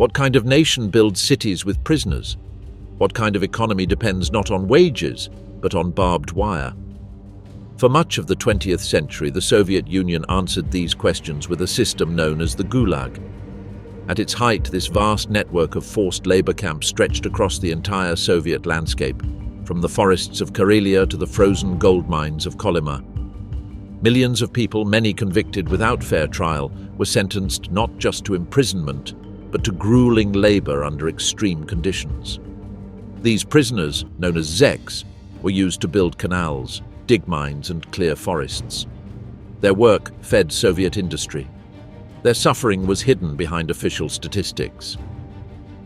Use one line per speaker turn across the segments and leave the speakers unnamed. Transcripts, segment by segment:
What kind of nation builds cities with prisoners? What kind of economy depends not on wages, but on barbed wire? For much of the 20th century, the Soviet Union answered these questions with a system known as the Gulag. At its height, this vast network of forced labor camps stretched across the entire Soviet landscape, from the forests of Karelia to the frozen gold mines of Kolyma. Millions of people, many convicted without fair trial, were sentenced not just to imprisonment, but to grueling labor under extreme conditions. These prisoners, known as Zeks, were used to build canals, dig mines and clear forests. Their work fed Soviet industry. Their suffering was hidden behind official statistics.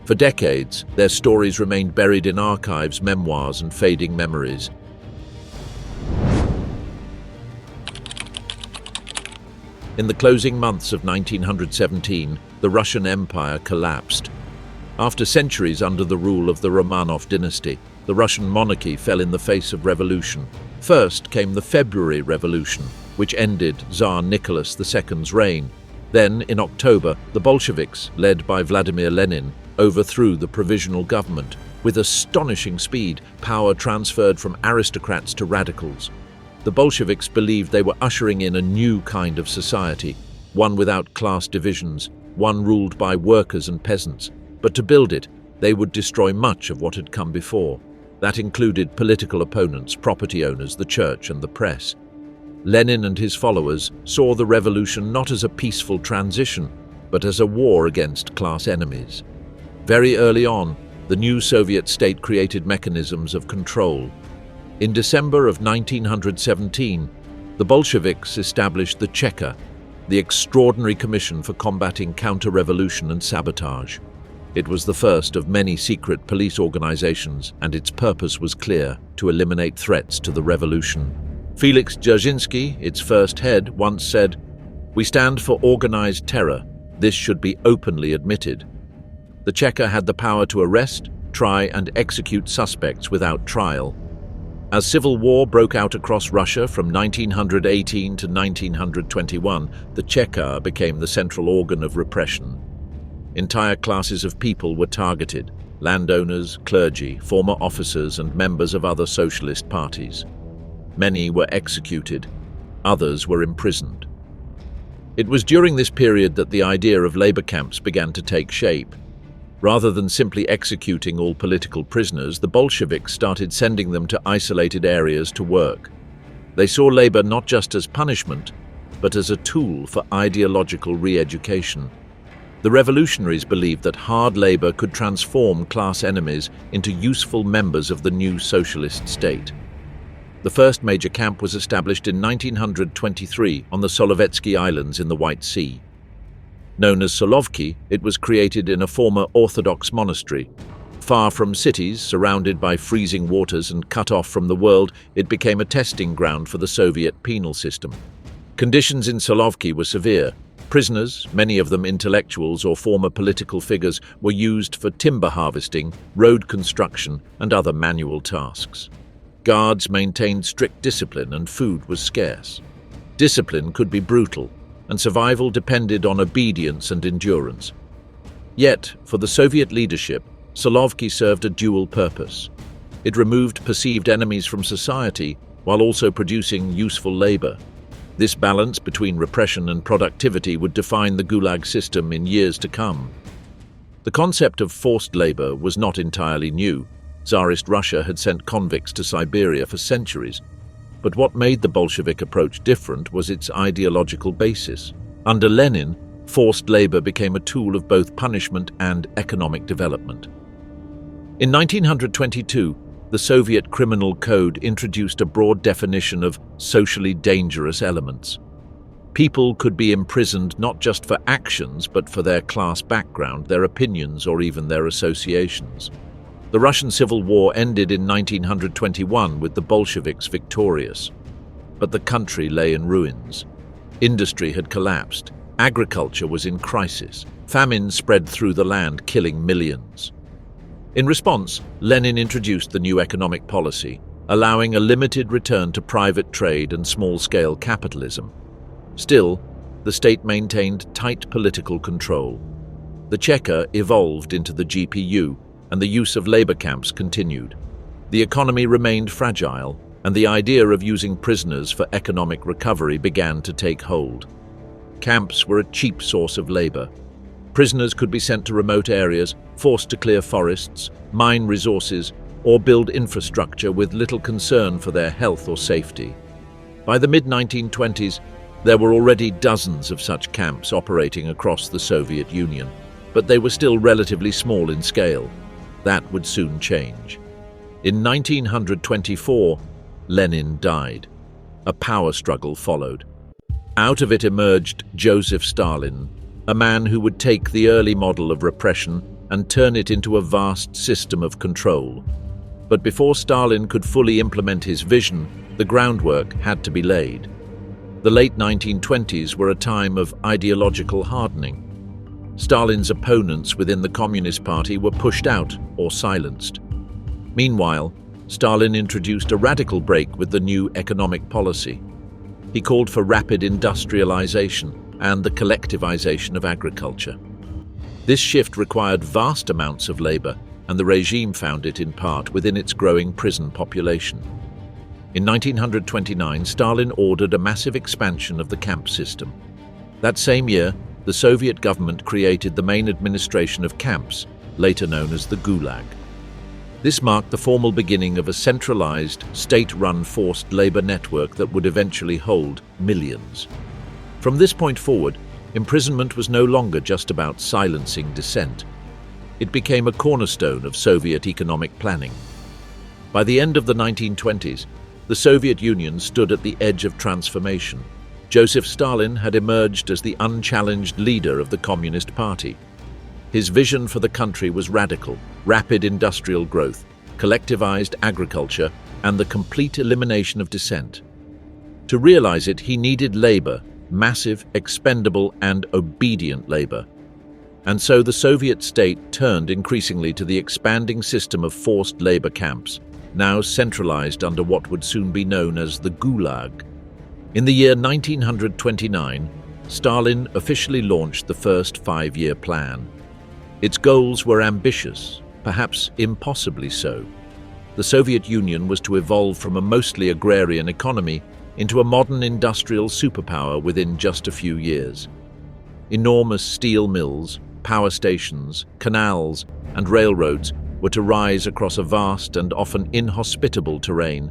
For decades, their stories remained buried in archives, memoirs, and fading memories. In the closing months of 1917, the Russian Empire collapsed. After centuries under the rule of the Romanov dynasty, the Russian monarchy fell in the face of revolution. First came the February Revolution, which ended Tsar Nicholas II's reign. Then, in October, the Bolsheviks, led by Vladimir Lenin, overthrew the provisional government. With astonishing speed, power transferred from aristocrats to radicals. The Bolsheviks believed they were ushering in a new kind of society, one without class divisions, one ruled by workers and peasants. But to build it, they would destroy much of what had come before. That included political opponents, property owners, the church, and the press. Lenin and his followers saw the revolution not as a peaceful transition, but as a war against class enemies. Very early on, the new Soviet state created mechanisms of control. In December of 1917, the Bolsheviks established the Cheka, the Extraordinary Commission for Combating Counter-Revolution and Sabotage. It was the first of many secret police organizations, and its purpose was clear: to eliminate threats to the revolution. Felix Dzerzhinsky, its first head, once said, "We stand for organized terror. This should be openly admitted." The Cheka had the power to arrest, try, and execute suspects without trial. As civil war broke out across Russia from 1918 to 1921, the Cheka became the central organ of repression. Entire classes of people were targeted: landowners, clergy, former officers, and members of other socialist parties. Many were executed, others were imprisoned. It was during this period that the idea of labor camps began to take shape. Rather than simply executing all political prisoners, the Bolsheviks started sending them to isolated areas to work. They saw labor not just as punishment, but as a tool for ideological re-education. The revolutionaries believed that hard labor could transform class enemies into useful members of the new socialist state. The first major camp was established in 1923 on the Solovetsky Islands in the White Sea. Known as Solovki, it was created in a former Orthodox monastery. Far from cities, surrounded by freezing waters and cut off from the world, it became a testing ground for the Soviet penal system. Conditions in Solovki were severe. Prisoners, many of them intellectuals or former political figures, were used for timber harvesting, road construction, and other manual tasks. Guards maintained strict discipline, and food was scarce. Discipline could be brutal, and survival depended on obedience and endurance. Yet, for the Soviet leadership, Solovki served a dual purpose. It removed perceived enemies from society while also producing useful labor. This balance between repression and productivity would define the Gulag system in years to come. The concept of forced labor was not entirely new. Tsarist Russia had sent convicts to Siberia for centuries. But what made the Bolshevik approach different was its ideological basis. Under Lenin, forced labor became a tool of both punishment and economic development. In 1922, the Soviet Criminal Code introduced a broad definition of socially dangerous elements. People could be imprisoned not just for actions, but for their class background, their opinions, or even their associations. The Russian Civil War ended in 1921 with the Bolsheviks victorious. But the country lay in ruins. Industry had collapsed. Agriculture was in crisis. Famine spread through the land, killing millions. In response, Lenin introduced the new economic policy, allowing a limited return to private trade and small-scale capitalism. Still, the state maintained tight political control. The Cheka evolved into the GPU, and the use of labor camps continued. The economy remained fragile, and the idea of using prisoners for economic recovery began to take hold. Camps were a cheap source of labor. Prisoners could be sent to remote areas, forced to clear forests, mine resources, or build infrastructure with little concern for their health or safety. By the mid-1920s, there were already dozens of such camps operating across the Soviet Union, but they were still relatively small in scale. That would soon change. In 1924, Lenin died. A power struggle followed. Out of it emerged Joseph Stalin, a man who would take the early model of repression and turn it into a vast system of control. But before Stalin could fully implement his vision, the groundwork had to be laid. The late 1920s were a time of ideological hardening. Stalin's opponents within the Communist Party were pushed out or silenced. Meanwhile, Stalin introduced a radical break with the new economic policy. He called for rapid industrialization and the collectivization of agriculture. This shift required vast amounts of labor, and the regime found it in part within its growing prison population. In 1929, Stalin ordered a massive expansion of the camp system. That same year, the Soviet government created the main administration of camps, later known as the Gulag. This marked the formal beginning of a centralized, state-run forced labor network that would eventually hold millions. From this point forward, imprisonment was no longer just about silencing dissent. It became a cornerstone of Soviet economic planning. By the end of the 1920s, the Soviet Union stood at the edge of transformation. Joseph Stalin had emerged as the unchallenged leader of the Communist Party. His vision for the country was radical: rapid industrial growth, collectivized agriculture, and the complete elimination of dissent. To realize it, he needed labor, massive, expendable, and obedient labor. And so the Soviet state turned increasingly to the expanding system of forced labor camps, now centralized under what would soon be known as the Gulag. In the year 1929, Stalin officially launched the first five-year plan. Its goals were ambitious, perhaps impossibly so. The Soviet Union was to evolve from a mostly agrarian economy into a modern industrial superpower within just a few years. Enormous steel mills, power stations, canals, and railroads were to rise across a vast and often inhospitable terrain.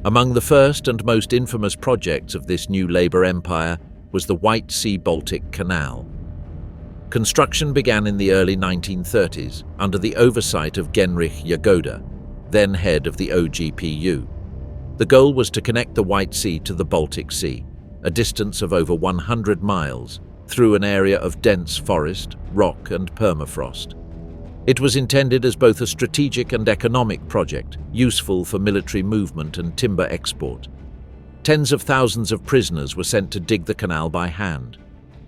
Among the first and most infamous projects of this new labor empire was the White Sea-Baltic Canal. Construction began in the early 1930s under the oversight of Genrikh Yagoda, then head of the OGPU. The goal was to connect the White Sea to the Baltic Sea, a distance of over 100 miles, through an area of dense forest, rock, and permafrost. It was intended as both a strategic and economic project, useful for military movement and timber export. Tens of thousands of prisoners were sent to dig the canal by hand.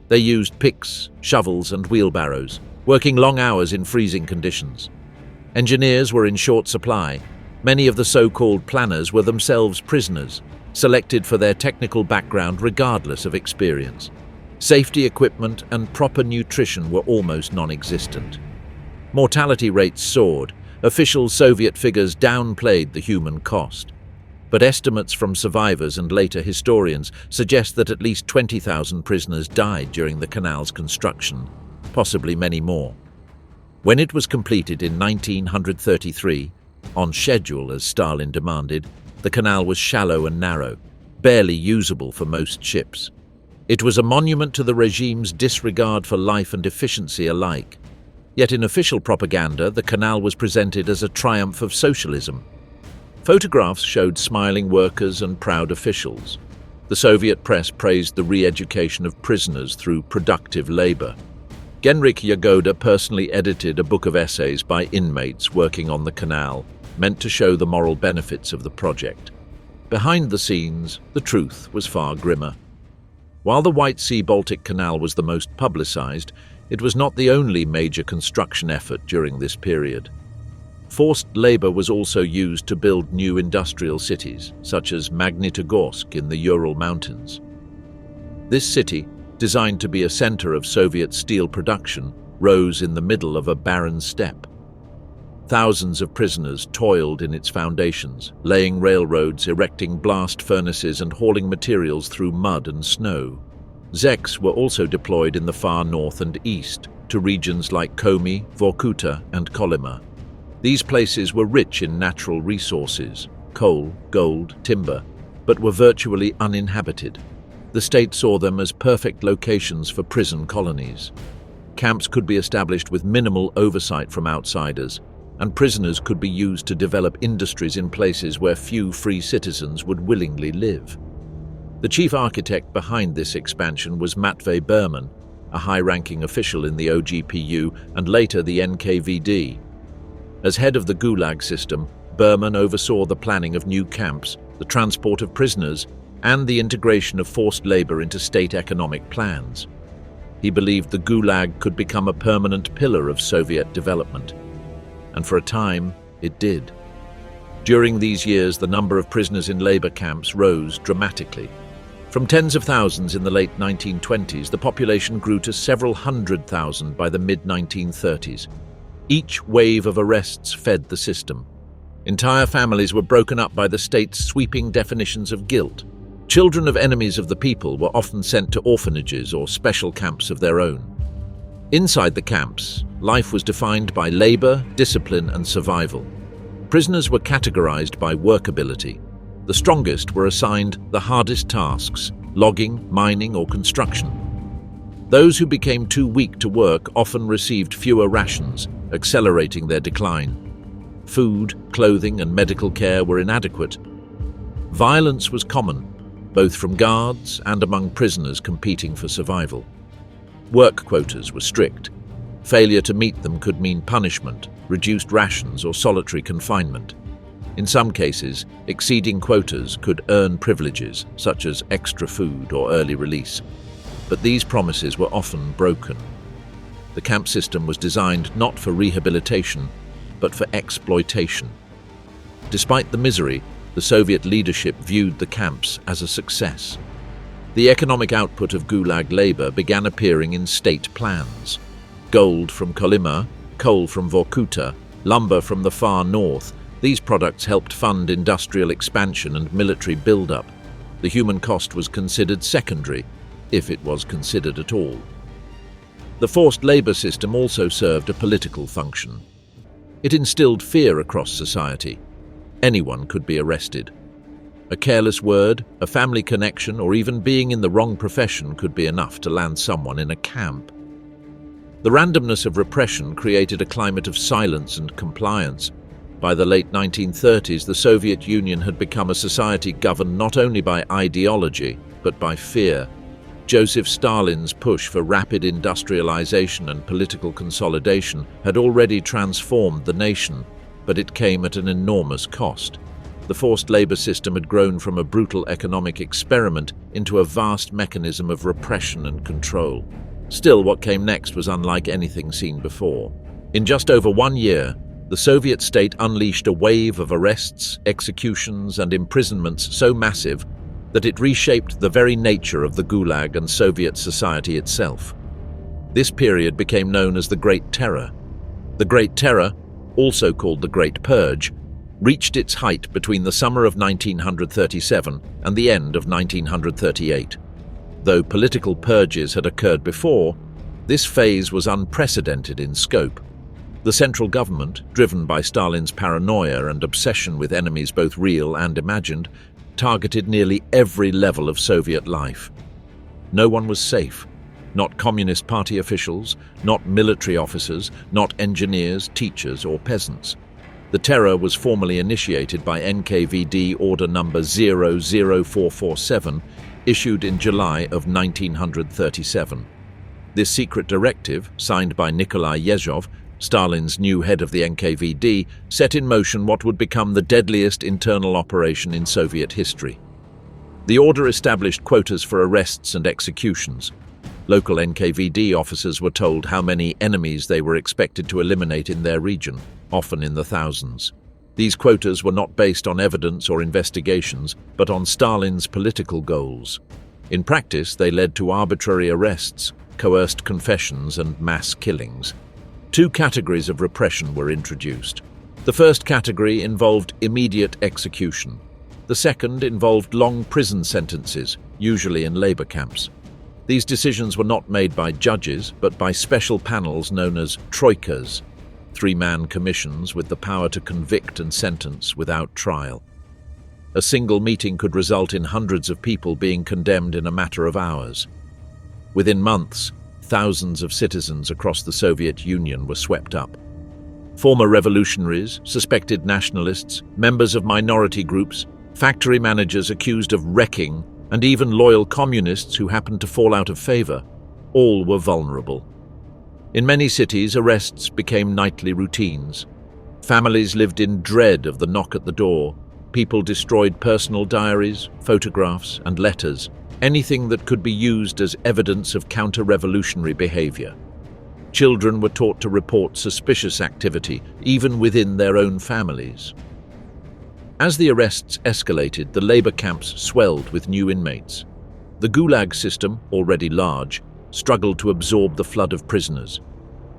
They used picks, shovels, and wheelbarrows, working long hours in freezing conditions. Engineers were in short supply. Many of the so-called planners were themselves prisoners, selected for their technical background regardless of experience. Safety equipment and proper nutrition were almost non-existent. Mortality rates soared. Official Soviet figures downplayed the human cost. But estimates from survivors and later historians suggest that at least 20,000 prisoners died during the canal's construction, possibly many more. When it was completed in 1933, on schedule as Stalin demanded, the canal was shallow and narrow, barely usable for most ships. It was a monument to the regime's disregard for life and efficiency alike. Yet in official propaganda, the canal was presented as a triumph of socialism. Photographs showed smiling workers and proud officials. The Soviet press praised the re-education of prisoners through productive labor. Genrikh Yagoda personally edited a book of essays by inmates working on the canal, meant to show the moral benefits of the project. Behind the scenes, the truth was far grimmer. While the White Sea-Baltic Canal was the most publicized, it was not the only major construction effort during this period. Forced labor was also used to build new industrial cities, such as Magnitogorsk in the Ural Mountains. This city, designed to be a center of Soviet steel production, rose in the middle of a barren steppe. Thousands of prisoners toiled in its foundations, laying railroads, erecting blast furnaces, and hauling materials through mud and snow. Zeks were also deployed in the far north and east, to regions like Komi, Vorkuta, and Kolyma. These places were rich in natural resources, coal, gold, timber, but were virtually uninhabited. The state saw them as perfect locations for prison colonies. Camps could be established with minimal oversight from outsiders, and prisoners could be used to develop industries in places where few free citizens would willingly live. The chief architect behind this expansion was Matvei Berman, a high-ranking official in the OGPU and later the NKVD. As head of the Gulag system, Berman oversaw the planning of new camps, the transport of prisoners, and the integration of forced labor into state economic plans. He believed the Gulag could become a permanent pillar of Soviet development. And for a time, it did. During these years, the number of prisoners in labor camps rose dramatically. From tens of thousands in the late 1920s, the population grew to several 100,000 by the mid-1930s. Each wave of arrests fed the system. Entire families were broken up by the state's sweeping definitions of guilt. Children of enemies of the people were often sent to orphanages or special camps of their own. Inside the camps, life was defined by labor, discipline, and survival. Prisoners were categorized by workability. The strongest were assigned the hardest tasks, logging, mining, or construction. Those who became too weak to work often received fewer rations, accelerating their decline. Food, clothing, and medical care were inadequate. Violence was common, both from guards and among prisoners competing for survival. Work quotas were strict. Failure to meet them could mean punishment, reduced rations, or solitary confinement. In some cases, exceeding quotas could earn privileges, such as extra food or early release. But these promises were often broken. The camp system was designed not for rehabilitation, but for exploitation. Despite the misery, the Soviet leadership viewed the camps as a success. The economic output of Gulag labor began appearing in state plans. Gold from Kolyma, coal from Vorkuta, lumber from the far north, these products helped fund industrial expansion and military buildup. The human cost was considered secondary, if it was considered at all. The forced labor system also served a political function. It instilled fear across society. Anyone could be arrested. A careless word, a family connection, or even being in the wrong profession could be enough to land someone in a camp. The randomness of repression created a climate of silence and compliance. By the late 1930s, the Soviet Union had become a society governed not only by ideology, but by fear. Joseph Stalin's push for rapid industrialization and political consolidation had already transformed the nation, but it came at an enormous cost. The forced labor system had grown from a brutal economic experiment into a vast mechanism of repression and control. Still, what came next was unlike anything seen before. In just over 1 year, the Soviet state unleashed a wave of arrests, executions, and imprisonments so massive that it reshaped the very nature of the Gulag and Soviet society itself. This period became known as the Great Terror. The Great Terror, also called the Great Purge, reached its height between the summer of 1937 and the end of 1938. Though political purges had occurred before, this phase was unprecedented in scope. The central government, driven by Stalin's paranoia and obsession with enemies both real and imagined, targeted nearly every level of Soviet life. No one was safe. Not Communist Party officials, not military officers, not engineers, teachers, or peasants. The terror was formally initiated by NKVD Order Number 00447, issued in July of 1937. This secret directive, signed by Nikolai Yezhov, Stalin's new head of the NKVD, set in motion what would become the deadliest internal operation in Soviet history. The order established quotas for arrests and executions. Local NKVD officers were told how many enemies they were expected to eliminate in their region, often in the thousands. These quotas were not based on evidence or investigations, but on Stalin's political goals. In practice, they led to arbitrary arrests, coerced confessions, and mass killings. Two categories of repression were introduced. The first category involved immediate execution. The second involved long prison sentences, usually in labor camps. These decisions were not made by judges, but by special panels known as troikas, three-man commissions with the power to convict and sentence without trial. A single meeting could result in hundreds of people being condemned in a matter of hours. Within months, thousands of citizens across the Soviet Union were swept up. Former revolutionaries, suspected nationalists, members of minority groups, factory managers accused of wrecking, and even loyal communists who happened to fall out of favor, all were vulnerable. In many cities, arrests became nightly routines. Families lived in dread of the knock at the door. People destroyed personal diaries, photographs, and letters, anything that could be used as evidence of counter-revolutionary behavior. Children were taught to report suspicious activity, even within their own families. As the arrests escalated, the labor camps swelled with new inmates. The Gulag system, already large, struggled to absorb the flood of prisoners.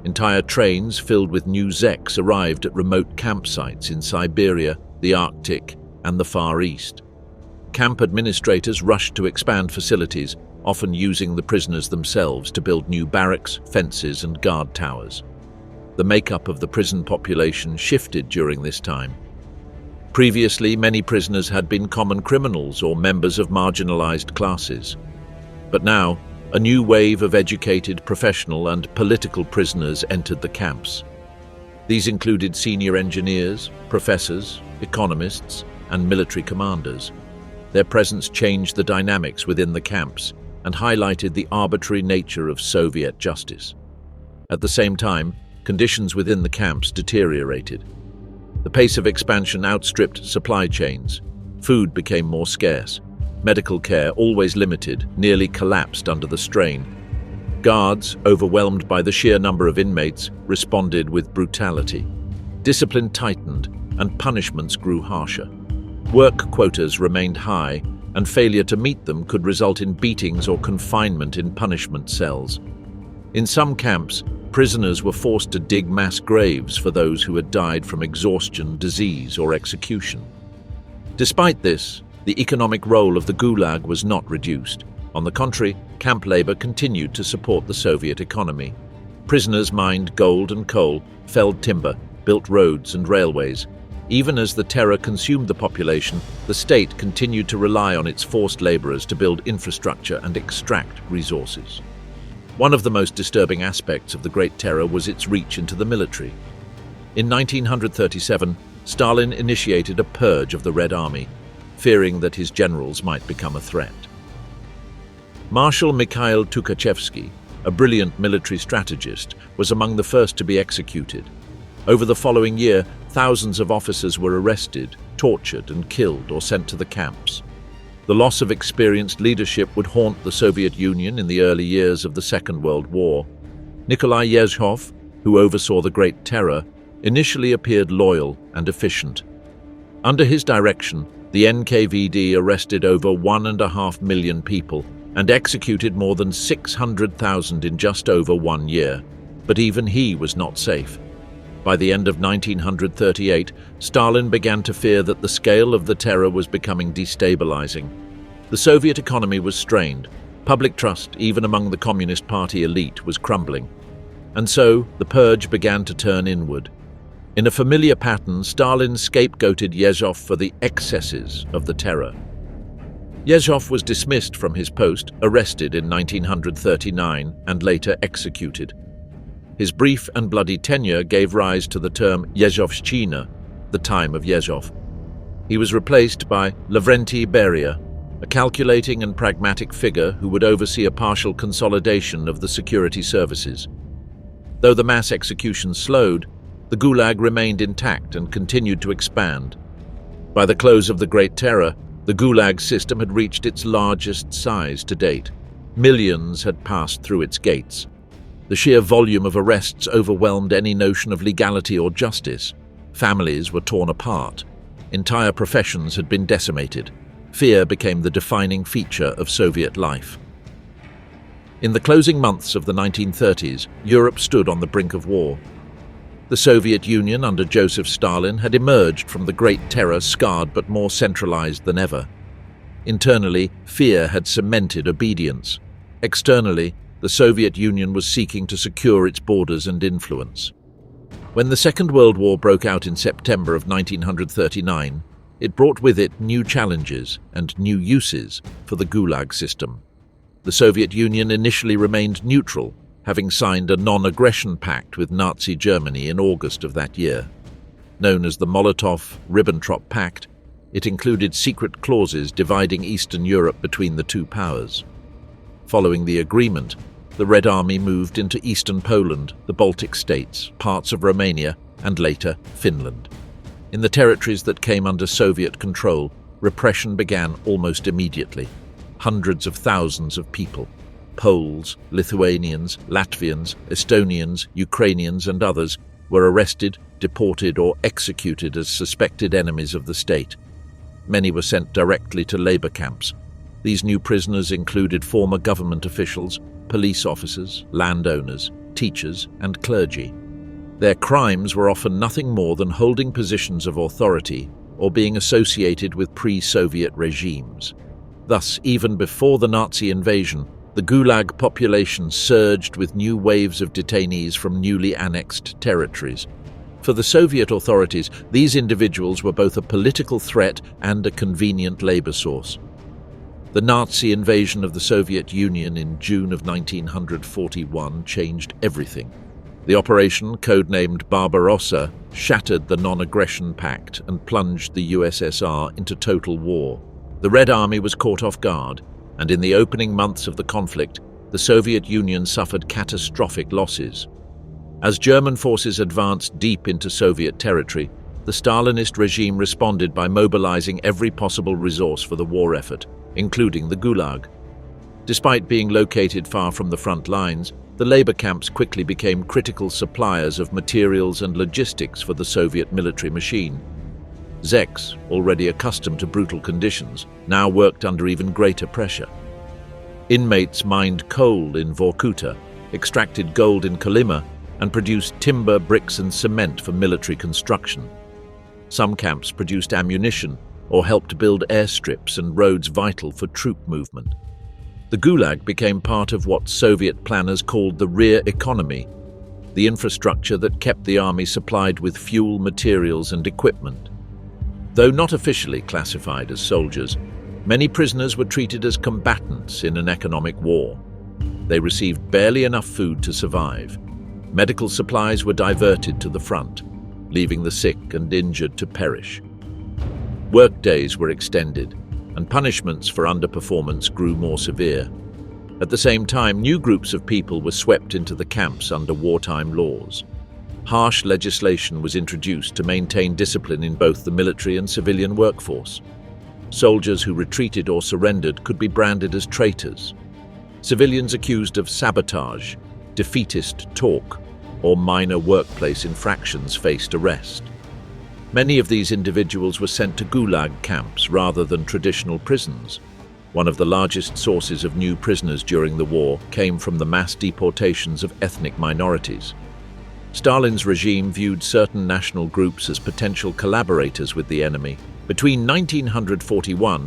Entire trains filled with new Zeks arrived at remote campsites in Siberia, the Arctic, and the Far East. Camp administrators rushed to expand facilities, often using the prisoners themselves to build new barracks, fences, and guard towers. The makeup of the prison population shifted during this time. Previously, many prisoners had been common criminals or members of marginalized classes. But now, a new wave of educated, professional, and political prisoners entered the camps. These included senior engineers, professors, economists, and military commanders. Their presence changed the dynamics within the camps and highlighted the arbitrary nature of Soviet justice. At the same time, conditions within the camps deteriorated. The pace of expansion outstripped supply chains. Food became more scarce. Medical care, always limited, nearly collapsed under the strain. Guards, overwhelmed by the sheer number of inmates, responded with brutality. Discipline tightened, and punishments grew harsher. Work quotas remained high, and failure to meet them could result in beatings or confinement in punishment cells. In some camps, prisoners were forced to dig mass graves for those who had died from exhaustion, disease, or execution. Despite this, the economic role of the Gulag was not reduced. On the contrary, camp labor continued to support the Soviet economy. Prisoners mined gold and coal, felled timber, built roads and railways. Even as the terror consumed the population, the state continued to rely on its forced laborers to build infrastructure and extract resources. One of the most disturbing aspects of the Great Terror was its reach into the military. In 1937, Stalin initiated a purge of the Red Army, fearing that his generals might become a threat. Marshal Mikhail Tukhachevsky, a brilliant military strategist, was among the first to be executed. Over the following year, thousands of officers were arrested, tortured, and killed or sent to the camps. The loss of experienced leadership would haunt the Soviet Union in the early years of the Second World War. Nikolai Yezhov, who oversaw the Great Terror, initially appeared loyal and efficient. Under his direction, the NKVD arrested over 1.5 million people and executed more than 600,000 in just over 1 year. But even he was not safe. By the end of 1938, Stalin began to fear that the scale of the terror was becoming destabilizing. The Soviet economy was strained. Public trust, even among the Communist Party elite, was crumbling. And so, the purge began to turn inward. In a familiar pattern, Stalin scapegoated Yezhov for the excesses of the terror. Yezhov was dismissed from his post, arrested in 1939, and later executed. His brief and bloody tenure gave rise to the term Yezhovshchina, the time of Yezhov. He was replaced by Lavrentiy Beria, a calculating and pragmatic figure who would oversee a partial consolidation of the security services. Though the mass executions slowed, the Gulag remained intact and continued to expand. By the close of the Great Terror, the Gulag system had reached its largest size to date. Millions had passed through its gates. The sheer volume of arrests overwhelmed any notion of legality or justice. Families were torn apart. Entire professions had been decimated. Fear became the defining feature of Soviet life. In the closing months of the 1930s, Europe stood on the brink of war. The Soviet Union under Joseph Stalin had emerged from the Great Terror scarred but more centralized than ever. Internally, fear had cemented obedience. Externally, the Soviet Union was seeking to secure its borders and influence. When the Second World War broke out in September of 1939, it brought with it new challenges and new uses for the Gulag system. The Soviet Union initially remained neutral, having signed a non-aggression pact with Nazi Germany in August of that year. Known as the Molotov-Ribbentrop Pact, it included secret clauses dividing Eastern Europe between the two powers. Following the agreement, the Red Army moved into eastern Poland, the Baltic states, parts of Romania, and later Finland. In the territories that came under Soviet control, repression began almost immediately. Hundreds of thousands of people, Poles, Lithuanians, Latvians, Estonians, Ukrainians, and others, were arrested, deported, or executed as suspected enemies of the state. Many were sent directly to labor camps. These new prisoners included former government officials, police officers, landowners, teachers, and clergy. Their crimes were often nothing more than holding positions of authority or being associated with pre-Soviet regimes. Thus, even before the Nazi invasion, the Gulag population surged with new waves of detainees from newly annexed territories. For the Soviet authorities, these individuals were both a political threat and a convenient labor source. The Nazi invasion of the Soviet Union in June of 1941 changed everything. The operation, codenamed Barbarossa, shattered the non-aggression pact and plunged the USSR into total war. The Red Army was caught off guard, and in the opening months of the conflict, the Soviet Union suffered catastrophic losses. As German forces advanced deep into Soviet territory, the Stalinist regime responded by mobilizing every possible resource for the war effort, including the Gulag. Despite being located far from the front lines, the labor camps quickly became critical suppliers of materials and logistics for the Soviet military machine. Zeks, already accustomed to brutal conditions, now worked under even greater pressure. Inmates mined coal in Vorkuta, extracted gold in Kolyma, and produced timber, bricks, and cement for military construction. Some camps produced ammunition or helped build airstrips and roads vital for troop movement. The Gulag became part of what Soviet planners called the rear economy, the infrastructure that kept the army supplied with fuel, materials, and equipment. Though not officially classified as soldiers, many prisoners were treated as combatants in an economic war. They received barely enough food to survive. Medical supplies were diverted to the front, leaving the sick and injured to perish. Workdays were extended, and punishments for underperformance grew more severe. At the same time, new groups of people were swept into the camps under wartime laws. Harsh legislation was introduced to maintain discipline in both the military and civilian workforce. Soldiers who retreated or surrendered could be branded as traitors. Civilians accused of sabotage, defeatist talk, or minor workplace infractions faced arrest. Many of these individuals were sent to Gulag camps rather than traditional prisons. One of the largest sources of new prisoners during the war came from the mass deportations of ethnic minorities. Stalin's regime viewed certain national groups as potential collaborators with the enemy. Between 1941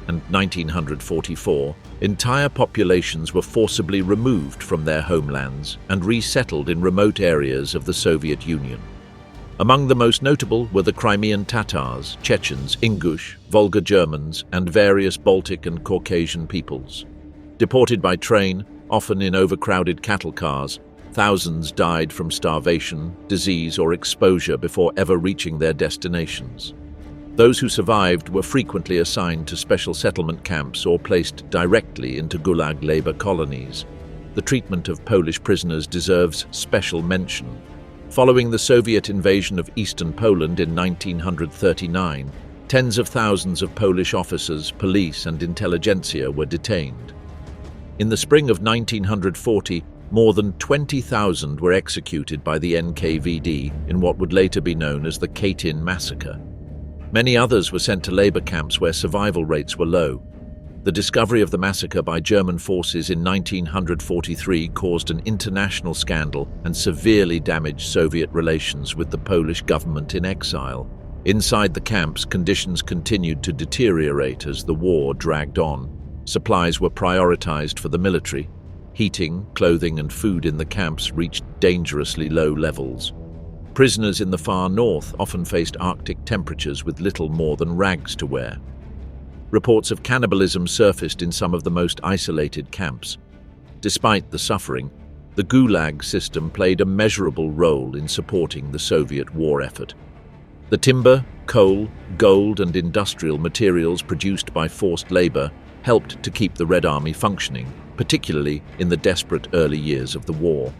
and 1944, entire populations were forcibly removed from their homelands and resettled in remote areas of the Soviet Union. Among the most notable were the Crimean Tatars, Chechens, Ingush, Volga Germans, and various Baltic and Caucasian peoples. Deported by train, often in overcrowded cattle cars, thousands died from starvation, disease, or exposure before ever reaching their destinations. Those who survived were frequently assigned to special settlement camps or placed directly into Gulag labor colonies. The treatment of Polish prisoners deserves special mention. Following the Soviet invasion of eastern Poland in 1939, tens of thousands of Polish officers, police, and intelligentsia were detained. In the spring of 1940, more than 20,000 were executed by the NKVD in what would later be known as the Katyn massacre. Many others were sent to labor camps where survival rates were low. The discovery of the massacre by German forces in 1943 caused an international scandal and severely damaged Soviet relations with the Polish government in exile. Inside the camps, conditions continued to deteriorate as the war dragged on. Supplies were prioritized for the military. Heating, clothing, and food in the camps reached dangerously low levels. Prisoners in the far north often faced Arctic temperatures with little more than rags to wear. Reports of cannibalism surfaced in some of the most isolated camps. Despite the suffering, the Gulag system played a measurable role in supporting the Soviet war effort. The timber, coal, gold, and industrial materials produced by forced labor helped to keep the Red Army functioning, particularly in the desperate early years of the war.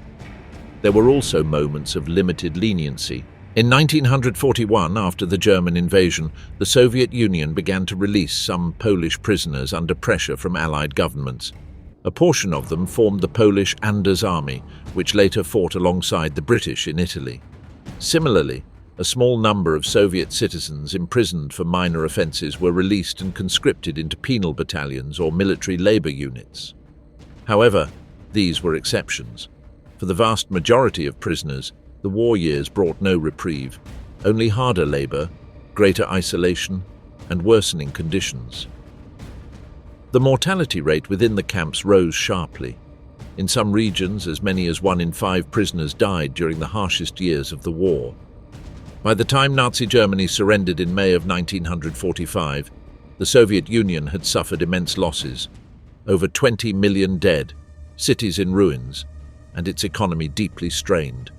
There were also moments of limited leniency. In 1941, after the German invasion, the Soviet Union began to release some Polish prisoners under pressure from Allied governments. A portion of them formed the Polish Anders Army, which later fought alongside the British in Italy. Similarly, a small number of Soviet citizens imprisoned for minor offenses were released and conscripted into penal battalions or military labor units. However, these were exceptions. For the vast majority of prisoners, the war years brought no reprieve, only harder labor, greater isolation, and worsening conditions. The mortality rate within the camps rose sharply. In some regions, as many as 1 in 5 prisoners died during the harshest years of the war. By the time Nazi Germany surrendered in May of 1945, the Soviet Union had suffered immense losses, over 20 million dead, cities in ruins, and its economy deeply strained.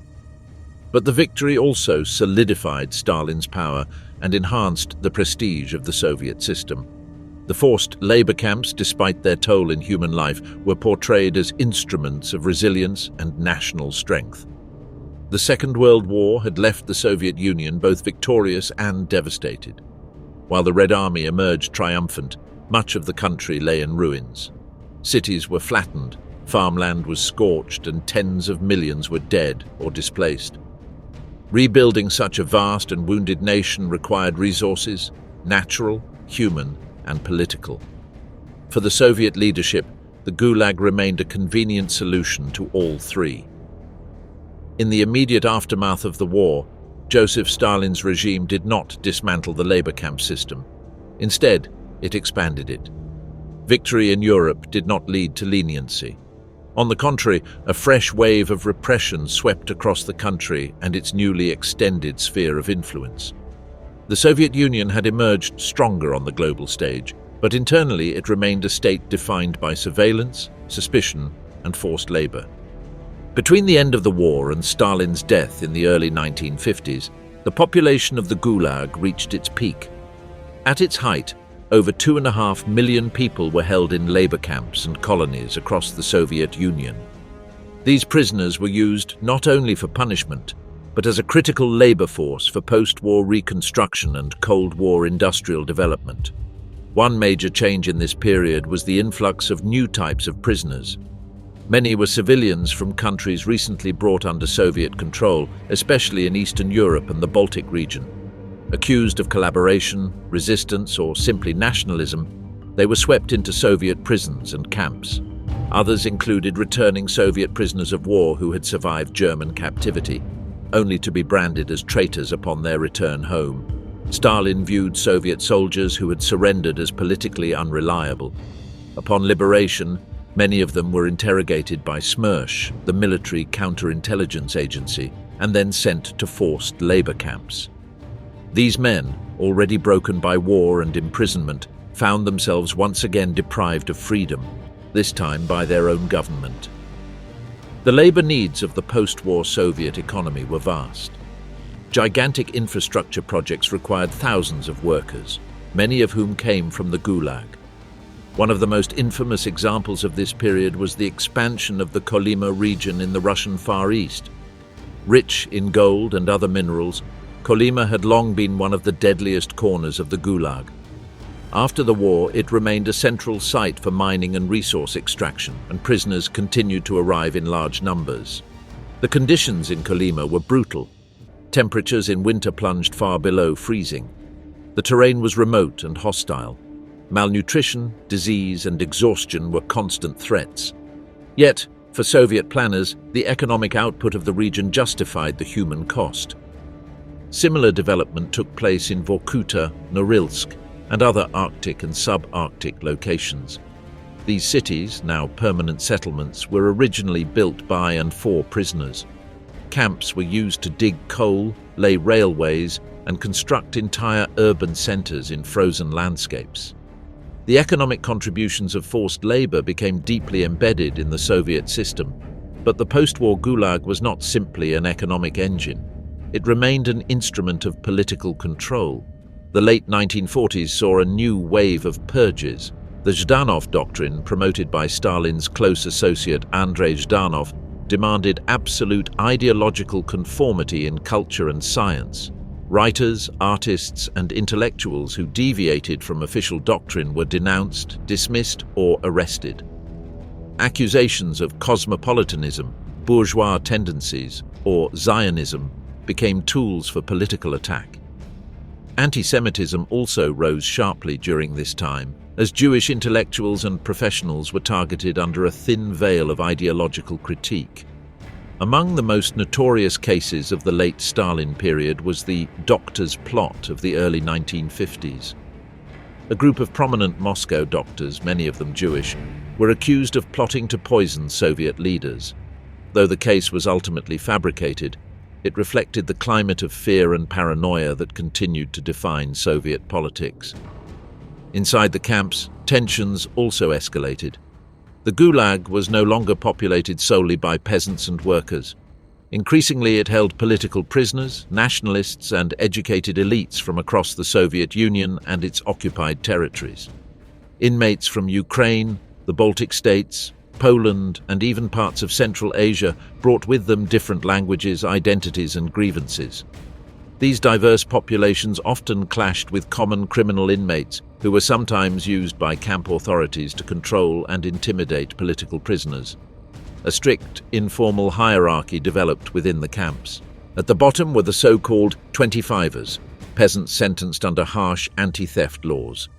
But the victory also solidified Stalin's power and enhanced the prestige of the Soviet system. The forced labor camps, despite their toll in human life, were portrayed as instruments of resilience and national strength. The Second World War had left the Soviet Union both victorious and devastated. While the Red Army emerged triumphant, much of the country lay in ruins. Cities were flattened, farmland was scorched, and tens of millions were dead or displaced. Rebuilding such a vast and wounded nation required resources, natural, human, and political. For the Soviet leadership, the Gulag remained a convenient solution to all three. In the immediate aftermath of the war, Joseph Stalin's regime did not dismantle the labor camp system. Instead, it expanded it. Victory in Europe did not lead to leniency. On the contrary, a fresh wave of repression swept across the country and its newly extended sphere of influence. The Soviet Union had emerged stronger on the global stage, but internally it remained a state defined by surveillance, suspicion, and forced labor. Between the end of the war and Stalin's death in the early 1950s, the population of the Gulag reached its peak. At its height, over 2.5 million people were held in labor camps and colonies across the Soviet Union. These prisoners were used not only for punishment, but as a critical labor force for post-war reconstruction and Cold War industrial development. One major change in this period was the influx of new types of prisoners. Many were civilians from countries recently brought under Soviet control, especially in Eastern Europe and the Baltic region. Accused of collaboration, resistance, or simply nationalism, they were swept into Soviet prisons and camps. Others included returning Soviet prisoners of war who had survived German captivity, only to be branded as traitors upon their return home. Stalin viewed Soviet soldiers who had surrendered as politically unreliable. Upon liberation, many of them were interrogated by SMERSH, the military counterintelligence agency, and then sent to forced labor camps. These men, already broken by war and imprisonment, found themselves once again deprived of freedom, this time by their own government. The labor needs of the post-war Soviet economy were vast. Gigantic infrastructure projects required thousands of workers, many of whom came from the Gulag. One of the most infamous examples of this period was the expansion of the Kolyma region in the Russian Far East. Rich in gold and other minerals, Kolyma had long been one of the deadliest corners of the Gulag. After the war, it remained a central site for mining and resource extraction, and prisoners continued to arrive in large numbers. The conditions in Kolyma were brutal. Temperatures in winter plunged far below freezing. The terrain was remote and hostile. Malnutrition, disease, and exhaustion were constant threats. Yet, for Soviet planners, the economic output of the region justified the human cost. Similar development took place in Vorkuta, Norilsk, and other Arctic and subarctic locations. These cities, now permanent settlements, were originally built by and for prisoners. Camps were used to dig coal, lay railways, and construct entire urban centers in frozen landscapes. The economic contributions of forced labor became deeply embedded in the Soviet system, but the post-war Gulag was not simply an economic engine. It remained an instrument of political control. The late 1940s saw a new wave of purges. The Zhdanov doctrine, promoted by Stalin's close associate Andrei Zhdanov, demanded absolute ideological conformity in culture and science. Writers, artists, and intellectuals who deviated from official doctrine were denounced, dismissed, or arrested. Accusations of cosmopolitanism, bourgeois tendencies, or Zionism became tools for political attack. Anti-Semitism also rose sharply during this time, as Jewish intellectuals and professionals were targeted under a thin veil of ideological critique. Among the most notorious cases of the late Stalin period was the Doctors' Plot of the early 1950s. A group of prominent Moscow doctors, many of them Jewish, were accused of plotting to poison Soviet leaders. Though the case was ultimately fabricated, it reflected the climate of fear and paranoia that continued to define Soviet politics. Inside the camps, tensions also escalated. The Gulag was no longer populated solely by peasants and workers. Increasingly, it held political prisoners, nationalists, and educated elites from across the Soviet Union and its occupied territories. Inmates from Ukraine, the Baltic states, Poland, and even parts of Central Asia brought with them different languages, identities, and grievances. These diverse populations often clashed with common criminal inmates who were sometimes used by camp authorities to control and intimidate political prisoners. A strict, informal hierarchy developed within the camps. At the bottom were the so-called 25ers, peasants sentenced under harsh anti-theft laws.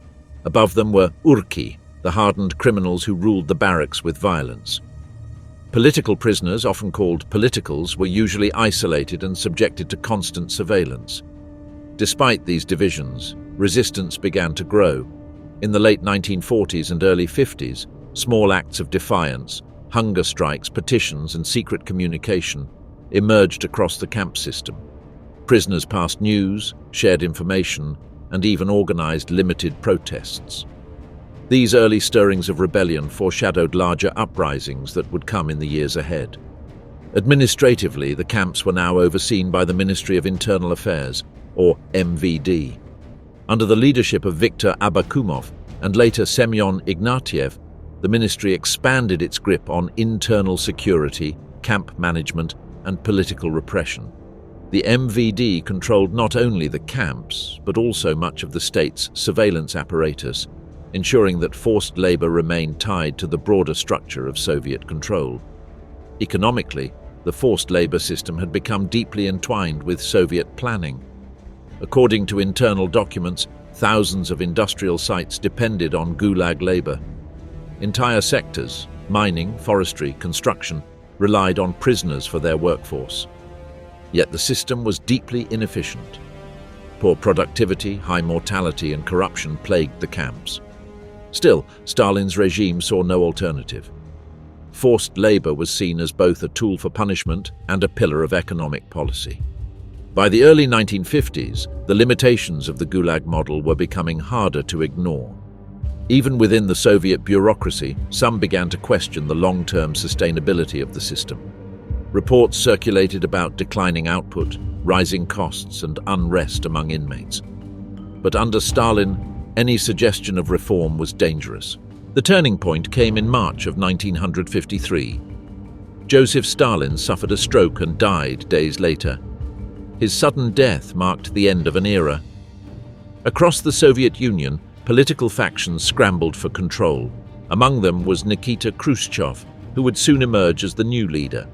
Above them were urki, the hardened criminals who ruled the barracks with violence. Political prisoners, often called politicals, were usually isolated and subjected to constant surveillance. Despite these divisions, resistance began to grow. In the late 1940s and early 50s, small acts of defiance, hunger strikes, petitions, and secret communication emerged across the camp system. Prisoners passed news, shared information, and even organized limited protests. These early stirrings of rebellion foreshadowed larger uprisings that would come in the years ahead. Administratively, the camps were now overseen by the Ministry of Internal Affairs, or MVD. Under the leadership of Viktor Abakumov and later Semyon Ignatiev, the ministry expanded its grip on internal security, camp management, and political repression. The MVD controlled not only the camps, but also much of the state's surveillance apparatus, ensuring that forced labor remained tied to the broader structure of Soviet control. Economically, the forced labor system had become deeply entwined with Soviet planning. According to internal documents, thousands of industrial sites depended on Gulag labor. Entire sectors, mining, forestry, construction, relied on prisoners for their workforce. Yet the system was deeply inefficient. Poor productivity, high mortality, and corruption plagued the camps. Still, Stalin's regime saw no alternative. Forced labor was seen as both a tool for punishment and a pillar of economic policy. By the early 1950s, the limitations of the Gulag model were becoming harder to ignore. Even within the Soviet bureaucracy, some began to question the long-term sustainability of the system. Reports circulated about declining output, rising costs, and unrest among inmates. But under Stalin, any suggestion of reform was dangerous. The turning point came in March of 1953. Joseph Stalin suffered a stroke and died days later. His sudden death marked the end of an era. Across the Soviet Union, political factions scrambled for control. Among them was Nikita Khrushchev, who would soon emerge as the new leader.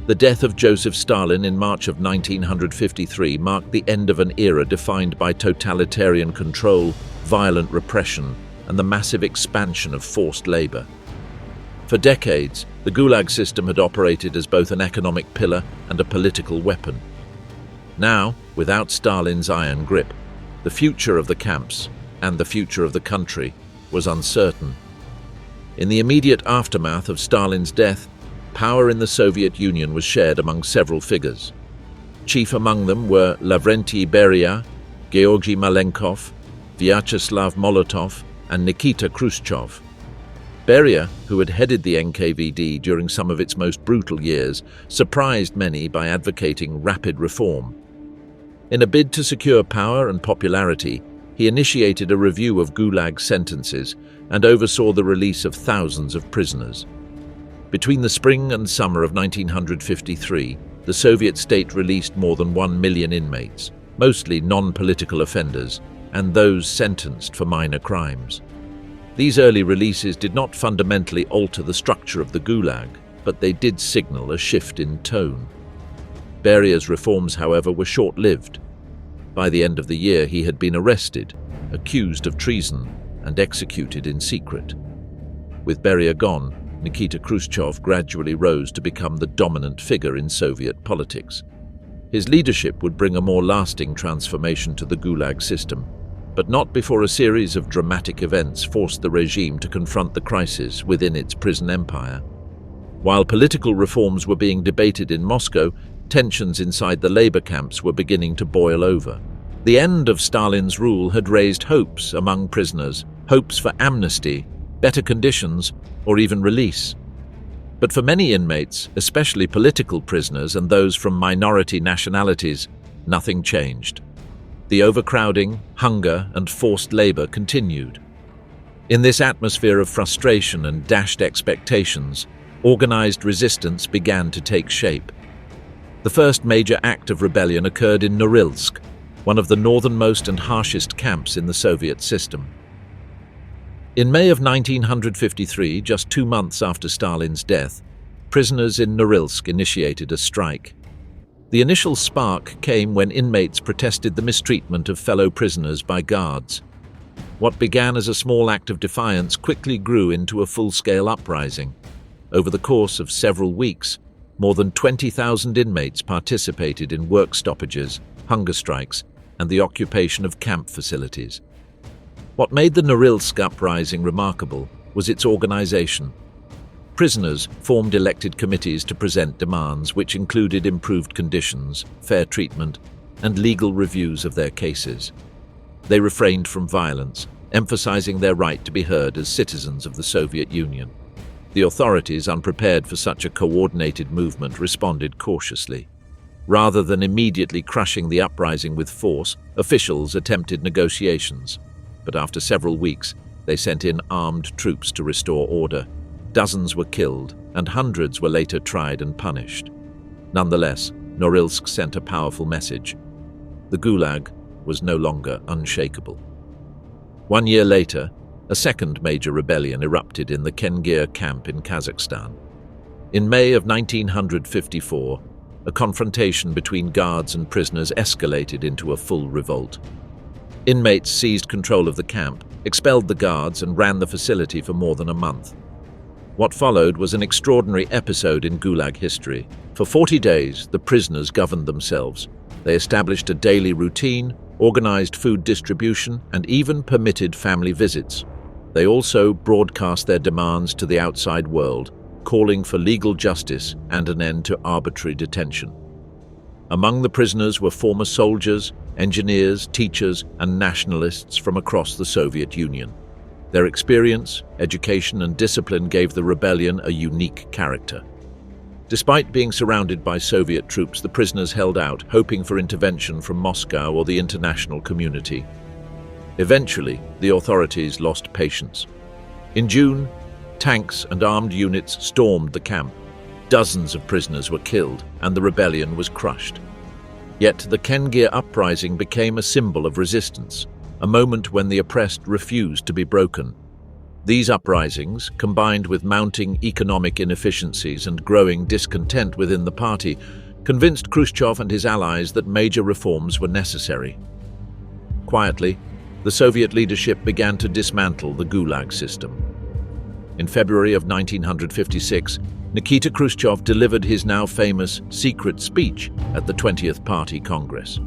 The death of Joseph Stalin in March of 1953 marked the end of an era defined by totalitarian control, violent repression, and the massive expansion of forced labor. For decades, the Gulag system had operated as both an economic pillar and a political weapon. Now, without Stalin's iron grip, the future of the camps and the future of the country was uncertain. In the immediate aftermath of Stalin's death, power in the Soviet Union was shared among several figures. Chief among them were Lavrentiy Beria, Georgy Malenkov, Vyacheslav Molotov, and Nikita Khrushchev. Beria, who had headed the NKVD during some of its most brutal years, surprised many by advocating rapid reform. In a bid to secure power and popularity, he initiated a review of Gulag sentences and oversaw the release of thousands of prisoners. Between the spring and summer of 1953, the Soviet state released more than 1 million inmates, mostly non-political offenders, and those sentenced for minor crimes. These early releases did not fundamentally alter the structure of the Gulag, but they did signal a shift in tone. Beria's reforms, however, were short-lived. By the end of the year, he had been arrested, accused of treason, and executed in secret. With Beria gone, Nikita Khrushchev gradually rose to become the dominant figure in Soviet politics. His leadership would bring a more lasting transformation to the Gulag system, but not before a series of dramatic events forced the regime to confront the crisis within its prison empire. While political reforms were being debated in Moscow, tensions inside the labor camps were beginning to boil over. The end of Stalin's rule had raised hopes among prisoners, hopes for amnesty, better conditions, or even release. But for many inmates, especially political prisoners and those from minority nationalities, nothing changed. The overcrowding, hunger, and forced labor continued. In this atmosphere of frustration and dashed expectations, organized resistance began to take shape. The first major act of rebellion occurred in Norilsk, one of the northernmost and harshest camps in the Soviet system. In May of 1953, just 2 months after Stalin's death, prisoners in Norilsk initiated a strike. The initial spark came when inmates protested the mistreatment of fellow prisoners by guards. What began as a small act of defiance quickly grew into a full-scale uprising. Over the course of several weeks, more than 20,000 inmates participated in work stoppages, hunger strikes, and the occupation of camp facilities. What made the Norilsk uprising remarkable was its organization. Prisoners formed elected committees to present demands which included improved conditions, fair treatment, and legal reviews of their cases. They refrained from violence, emphasizing their right to be heard as citizens of the Soviet Union. The authorities, unprepared for such a coordinated movement, responded cautiously. Rather than immediately crushing the uprising with force, officials attempted negotiations. But after several weeks, they sent in armed troops to restore order. Dozens were killed, and hundreds were later tried and punished. Nonetheless, Norilsk sent a powerful message. The Gulag was no longer unshakable. 1 year later, a second major rebellion erupted in the Kengir camp in Kazakhstan. In May of 1954, a confrontation between guards and prisoners escalated into a full revolt. Inmates seized control of the camp, expelled the guards, and ran the facility for more than a month. What followed was an extraordinary episode in Gulag history. For 40 days, the prisoners governed themselves. They established a daily routine, organized food distribution, and even permitted family visits. They also broadcast their demands to the outside world, calling for legal justice and an end to arbitrary detention. Among the prisoners were former soldiers, engineers, teachers, and nationalists from across the Soviet Union. Their experience, education, and discipline gave the rebellion a unique character. Despite being surrounded by Soviet troops, the prisoners held out, hoping for intervention from Moscow or the international community. Eventually, the authorities lost patience. In June, tanks and armed units stormed the camp. Dozens of prisoners were killed, and the rebellion was crushed. Yet the Kengir uprising became a symbol of resistance, a moment when the oppressed refused to be broken. These uprisings, combined with mounting economic inefficiencies and growing discontent within the party, convinced Khrushchev and his allies that major reforms were necessary. Quietly, the Soviet leadership began to dismantle the Gulag system. In February of 1956, Nikita Khrushchev delivered his now famous secret speech at the 20th Party Congress.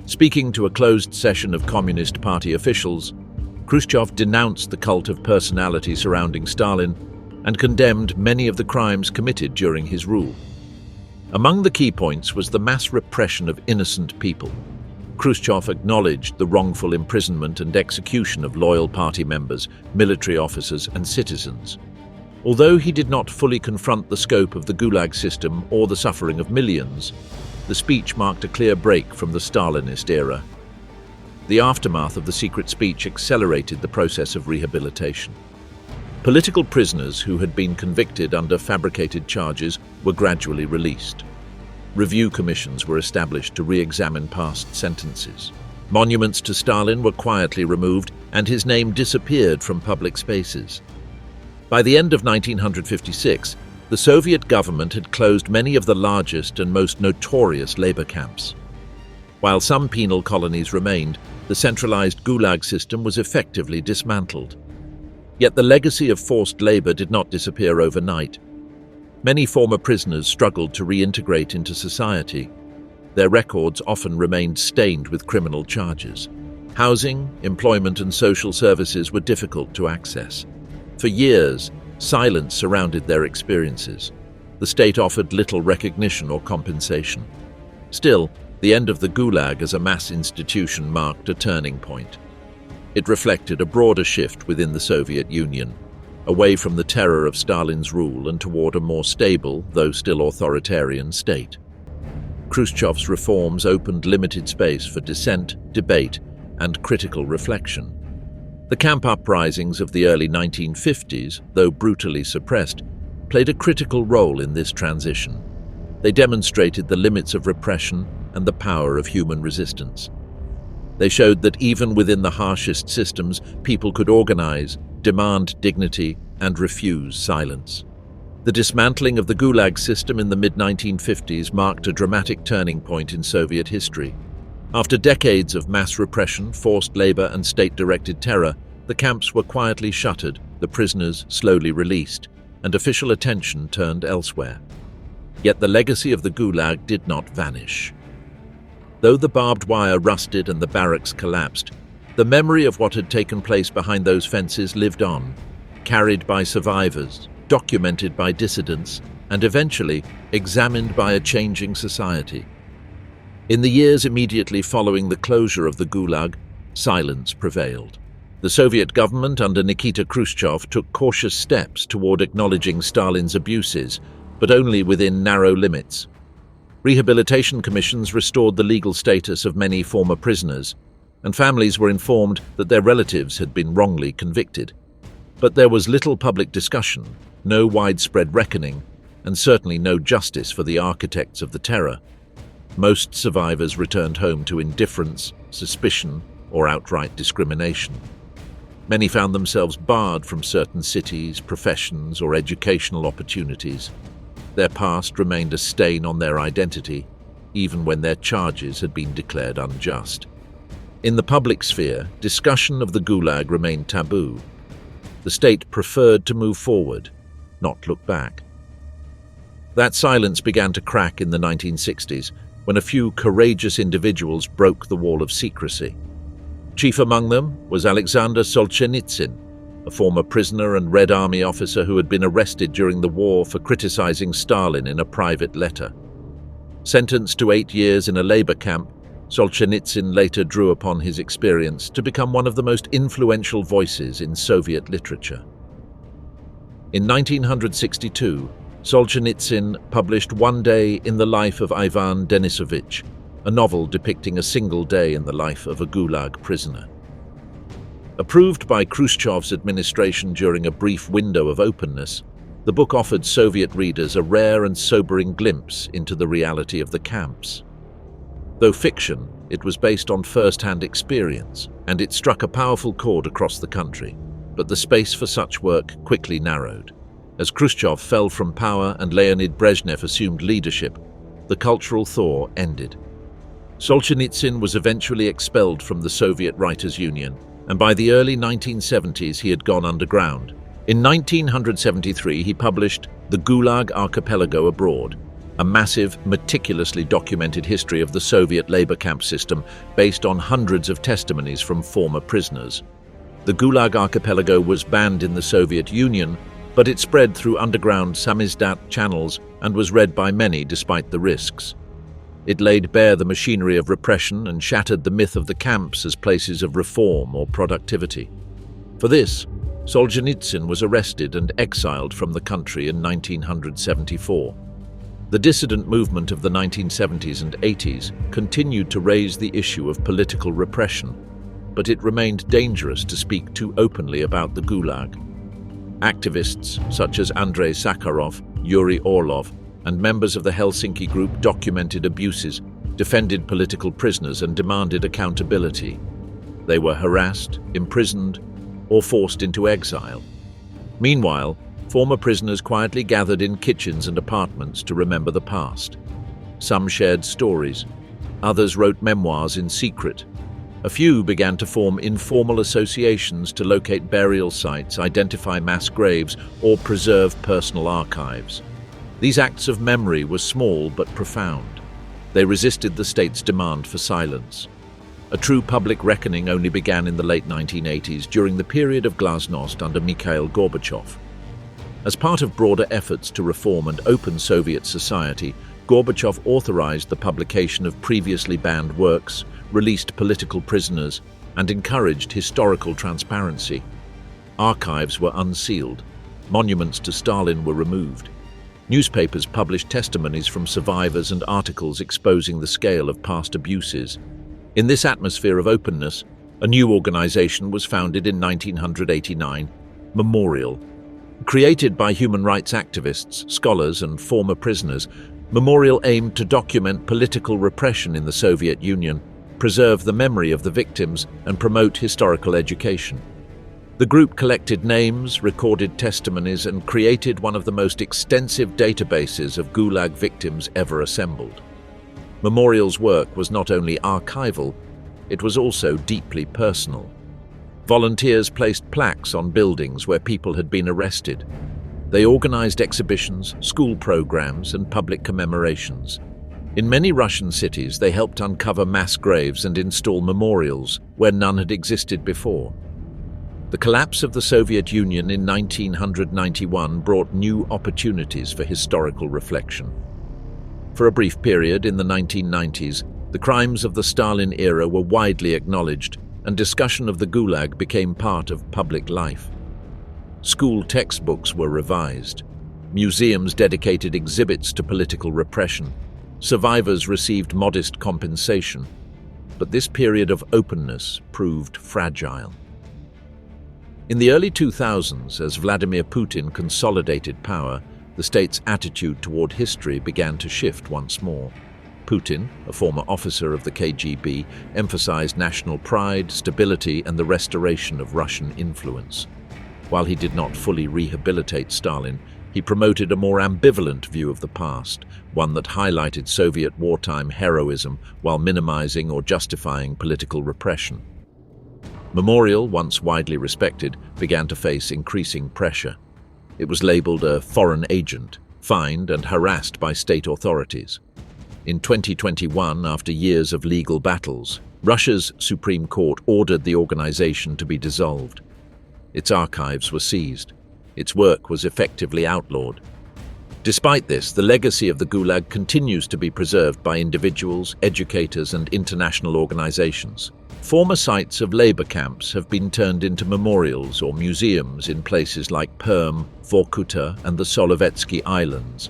Speaking to a closed session of Communist Party officials, Khrushchev denounced the cult of personality surrounding Stalin and condemned many of the crimes committed during his rule. Among the key points was the mass repression of innocent people. Khrushchev acknowledged the wrongful imprisonment and execution of loyal party members, military officers, and citizens. Although he did not fully confront the scope of the Gulag system or the suffering of millions, the speech marked a clear break from the Stalinist era. The aftermath of the secret speech accelerated the process of rehabilitation. Political prisoners who had been convicted under fabricated charges were gradually released. Review commissions were established to re-examine past sentences. Monuments to Stalin were quietly removed, and his name disappeared from public spaces. By the end of 1956, the Soviet government had closed many of the largest and most notorious labor camps. While some penal colonies remained, the centralized Gulag system was effectively dismantled. Yet the legacy of forced labor did not disappear overnight. Many former prisoners struggled to reintegrate into society. Their records often remained stained with criminal charges. Housing, employment, and social services were difficult to access. For years, silence surrounded their experiences. The state offered little recognition or compensation. Still, the end of the Gulag as a mass institution marked a turning point. It reflected a broader shift within the Soviet Union, away from the terror of Stalin's rule and toward a more stable, though still authoritarian, state. Khrushchev's reforms opened limited space for dissent, debate, and critical reflection. The camp uprisings of the early 1950s, though brutally suppressed, played a critical role in this transition. They demonstrated the limits of repression and the power of human resistance. They showed that even within the harshest systems, people could organize, demand dignity, and refuse silence. The dismantling of the Gulag system in the mid-1950s marked a dramatic turning point in Soviet history. After decades of mass repression, forced labor, and state-directed terror, the camps were quietly shuttered, the prisoners slowly released, and official attention turned elsewhere. Yet the legacy of the Gulag did not vanish. Though the barbed wire rusted and the barracks collapsed, the memory of what had taken place behind those fences lived on, carried by survivors, documented by dissidents, and eventually examined by a changing society. In the years immediately following the closure of the Gulag, silence prevailed. The Soviet government under Nikita Khrushchev took cautious steps toward acknowledging Stalin's abuses, but only within narrow limits. Rehabilitation commissions restored the legal status of many former prisoners, and families were informed that their relatives had been wrongly convicted. But there was little public discussion, no widespread reckoning, and certainly no justice for the architects of the terror. Most survivors returned home to indifference, suspicion, or outright discrimination. Many found themselves barred from certain cities, professions, or educational opportunities. Their past remained a stain on their identity, even when their charges had been declared unjust. In the public sphere, discussion of the Gulag remained taboo. The state preferred to move forward, not look back. That silence began to crack in the 1960s, when a few courageous individuals broke the wall of secrecy. Chief among them was Alexander Solzhenitsyn, a former prisoner and Red Army officer who had been arrested during the war for criticizing Stalin in a private letter. Sentenced to 8 years in a labor camp, Solzhenitsyn later drew upon his experience to become one of the most influential voices in Soviet literature. In 1962, Solzhenitsyn published One Day in the Life of Ivan Denisovich, a novel depicting a single day in the life of a Gulag prisoner. Approved by Khrushchev's administration during a brief window of openness, the book offered Soviet readers a rare and sobering glimpse into the reality of the camps. Though fiction, it was based on first-hand experience, and it struck a powerful chord across the country. But the space for such work quickly narrowed. As Khrushchev fell from power and Leonid Brezhnev assumed leadership, the cultural thaw ended. Solzhenitsyn was eventually expelled from the Soviet Writers' Union, and by the early 1970s he had gone underground. In 1973 he published The Gulag Archipelago Abroad, a massive, meticulously documented history of the Soviet labor camp system based on hundreds of testimonies from former prisoners. The Gulag Archipelago was banned in the Soviet Union, but it spread through underground samizdat channels and was read by many despite the risks. It laid bare the machinery of repression and shattered the myth of the camps as places of reform or productivity. For this, Solzhenitsyn was arrested and exiled from the country in 1974. The dissident movement of the 1970s and 80s continued to raise the issue of political repression, but it remained dangerous to speak too openly about the Gulag. Activists such as Andrei Sakharov, Yuri Orlov, and members of the Helsinki Group documented abuses, defended political prisoners, and demanded accountability. They were harassed, imprisoned, or forced into exile. Meanwhile, former prisoners quietly gathered in kitchens and apartments to remember the past. Some shared stories. Others wrote memoirs in secret. A few began to form informal associations to locate burial sites, identify mass graves, or preserve personal archives. These acts of memory were small but profound. They resisted the state's demand for silence. A true public reckoning only began in the late 1980s during the period of glasnost under Mikhail Gorbachev. As part of broader efforts to reform and open Soviet society, Gorbachev authorized the publication of previously banned works, released political prisoners, and encouraged historical transparency. Archives were unsealed. Monuments to Stalin were removed. Newspapers published testimonies from survivors and articles exposing the scale of past abuses. In this atmosphere of openness, a new organization was founded in 1989, Memorial. Created by human rights activists, scholars, and former prisoners, Memorial aimed to document political repression in the Soviet Union, preserve the memory of the victims, and promote historical education. The group collected names, recorded testimonies, and created one of the most extensive databases of Gulag victims ever assembled. Memorial's work was not only archival, it was also deeply personal. Volunteers placed plaques on buildings where people had been arrested. They organized exhibitions, school programs, and public commemorations. In many Russian cities, they helped uncover mass graves and install memorials where none had existed before. The collapse of the Soviet Union in 1991 brought new opportunities for historical reflection. For a brief period in the 1990s, the crimes of the Stalin era were widely acknowledged, and discussion of the Gulag became part of public life. School textbooks were revised. Museums dedicated exhibits to political repression. Survivors received modest compensation. But this period of openness proved fragile. In the early 2000s, as Vladimir Putin consolidated power, the state's attitude toward history began to shift once more. Putin, a former officer of the KGB, emphasized national pride, stability, and the restoration of Russian influence. While he did not fully rehabilitate Stalin, he promoted a more ambivalent view of the past, one that highlighted Soviet wartime heroism while minimizing or justifying political repression. Memorial, once widely respected, began to face increasing pressure. It was labeled a foreign agent, fined and harassed by state authorities. In 2021, after years of legal battles, Russia's Supreme Court ordered the organization to be dissolved. Its archives were seized. Its work was effectively outlawed. Despite this, the legacy of the Gulag continues to be preserved by individuals, educators, and international organizations. Former sites of labor camps have been turned into memorials or museums in places like Perm, Vorkuta, and the Solovetsky Islands.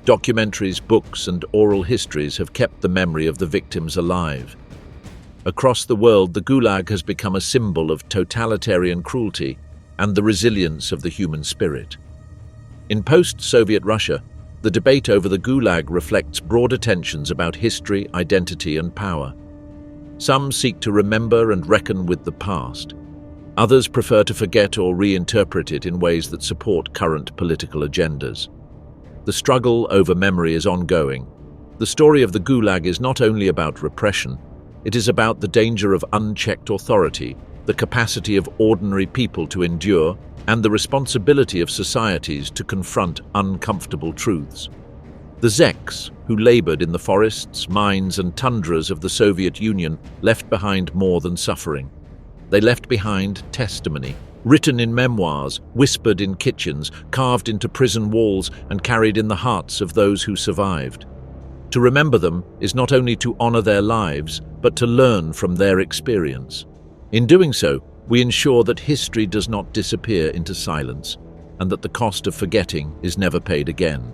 Documentaries, books, and oral histories have kept the memory of the victims alive. Across the world, the Gulag has become a symbol of totalitarian cruelty and the resilience of the human spirit. In post-Soviet Russia, the debate over the Gulag reflects broader tensions about history, identity, and power. Some seek to remember and reckon with the past. Others prefer to forget or reinterpret it in ways that support current political agendas. The struggle over memory is ongoing, The story of the Gulag is not only about repression, it is about the danger of unchecked authority, the capacity of ordinary people to endure, and the responsibility of societies to confront uncomfortable truths. The Zeks, who labored in the forests, mines, and tundras of the Soviet Union, left behind more than suffering. They left behind testimony, written in memoirs, whispered in kitchens, carved into prison walls, and carried in the hearts of those who survived. To remember them is not only to honor their lives, but to learn from their experience. In doing so, we ensure that history does not disappear into silence, and that the cost of forgetting is never paid again.